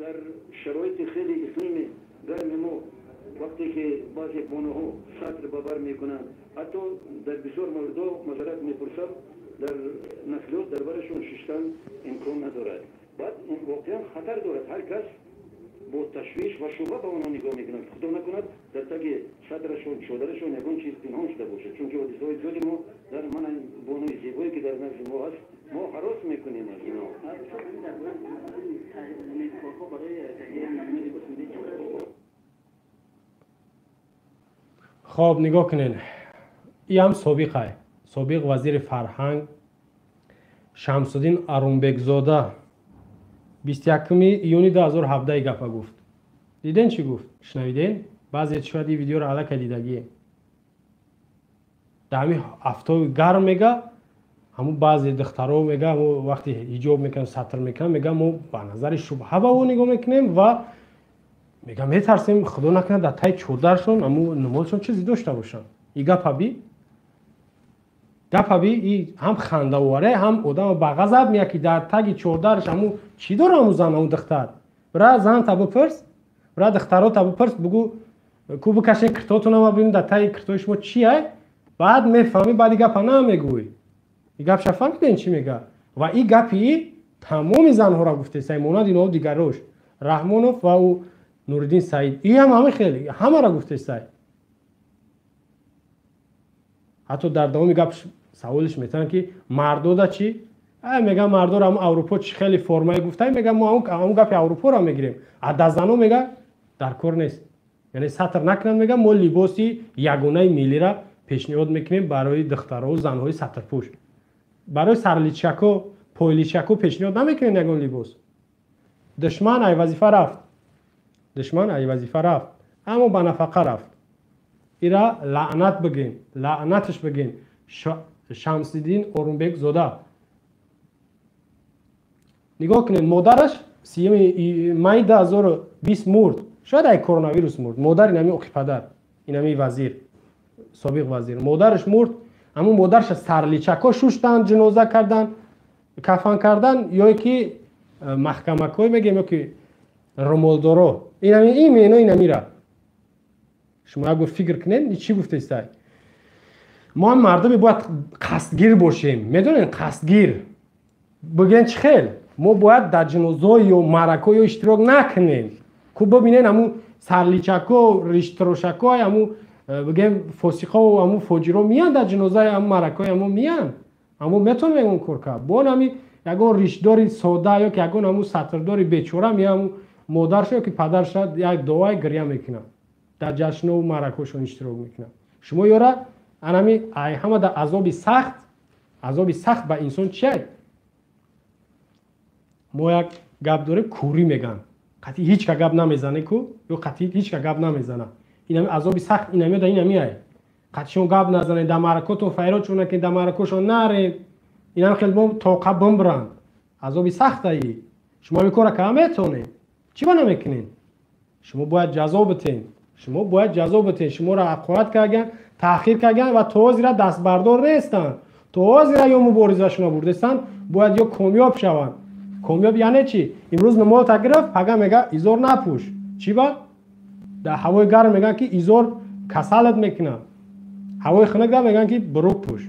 در شرایط خیلی اقلیم گرم ما وقتی که بعضی بانوها سطر ببر میکنند حتی در بسیار موردها مزارت میپرسم در نسلات دربارشون ششتن امکان ندارد بعد این واقعا خطر دارد هر کس با تشویش و شبه به اونها نگاه میکنند خدا نکند در تگ صدرشون شودرشون یکون چیز پنهان شده باشه چون که حدیث های زیادی ما در من بانوی زیبایی که در نزد ما هست ما حراس میکنیم از اینا خب نگاه کنین این هم سابق وزیر فرهنگ شمس‌الدین ارونبکزاده 21 ایونی 2017 گپا گفت. دیدین چی گفت؟ شنویدین؟ بعضی شاید این ویدیو رو علاقه دیدگی در همین هفته گرم میگه همون بعضی دخترها میگه همون وقتی حجاب میکنن سطر میکنن میگه ما به نظر شبهه به اون نگاه میکنیم و میگه میترسیم خدا نکنه در تای چودرشون همون نمازشون چیزی داشته باشن. این گپ ای هم خنده واره هم آدم به غضب میاد که در تگ چودرش همون چی داره همون زن همون دختر برای زن تا بپرس برای دخترها تا بپرس بگو کو بکشین کرتاتون هم ببینید در تگ کرتای شما چیه بعد میفهمی بعد گپ نمیگوی این گپ شفاف چی میگه و این گپی تمام زنها را گفته سیموناد اینا دیگر روش رحمانوف و او نوردین سعید این هم همه خیلی همه را گفته سعید حتی در دوام گپ سوالش میتونن که مردو دا چی میگم مردو را هم اروپا چی خیلی فرمای گفته میگم ما اون گپ اروپا را میگیریم از زنو میگه در کار نیست یعنی سطر نکنن میگم ما لباسی یگانه ملی را پیشنهاد میکنیم برای دخترها و زنهای سطر پوش برای سرلیچک و پایلیچک پیشنهاد نمیکنیم یگان لباس دشمن ای وظیفه رفت اما به نفقه رفت ایرا لعنتش بگین شمس‌الدین ارونبکزاده نگاه کنین مادرش 3 می 2020 مرد شاید ای کرونا ویروس مرد مادر اینمی اخی پدر اینمی وزیر سابق وزیر مادرش مرد اما مادرش سرلیچکا شوشتن جنازه کردن کفن کردن یا که محکمه کوی میگیم یا که رمالدارو این میره شما اگه فکر کنین چی گفته استای ما مردم باید قصدگیر باشیم میدونین قصدگیر بگن چه خیل ما باید در جنازه یا مرکه یا اشتراک نکنیم که ببینین همون سرلیچکا ریشتروشکا همون بگم فاسقا و همون فاجرا میان در جنازه همون مرکه همون میان اما میتونم اون کار کنم با نمی یگان ریشداری ساده یا که یگان همون سطرداری بیچاره میام مادرش یا که پدرش یک دعای گریه میکنه در جشن و مرکهشون اشتراک میکنه شما یارا انمی ای همه در عذاب سخت به انسان چیه ما یک گپ داره کوری میگن قطعی هیچ که گپ نمیزنه کو یا قطعی هیچ که گپ نمیزنه اینم عذاب سخت اینم در اینم میای قطعیشون گپ نزنه در مرکهتون فیرات چونه که در مرکهشون نره اینم خیلی بم توقع بمبرن عذاب سخت ای شما میکاره که میتونه چی بنا میکنین شما باید جذاب بتین شما را حقارت کردن تأخیر کردن و توازی را دست بردار نیستن توازی را یا مبارزشون بردستن باید یا کامیاب شون کامیاب یعنی چی امروز نماز گرفت پگه میگه ایزار نپوش چی با در هوای گرم میگن که ایزار کسالت میکنه هوای خنک میگن که بروک پوش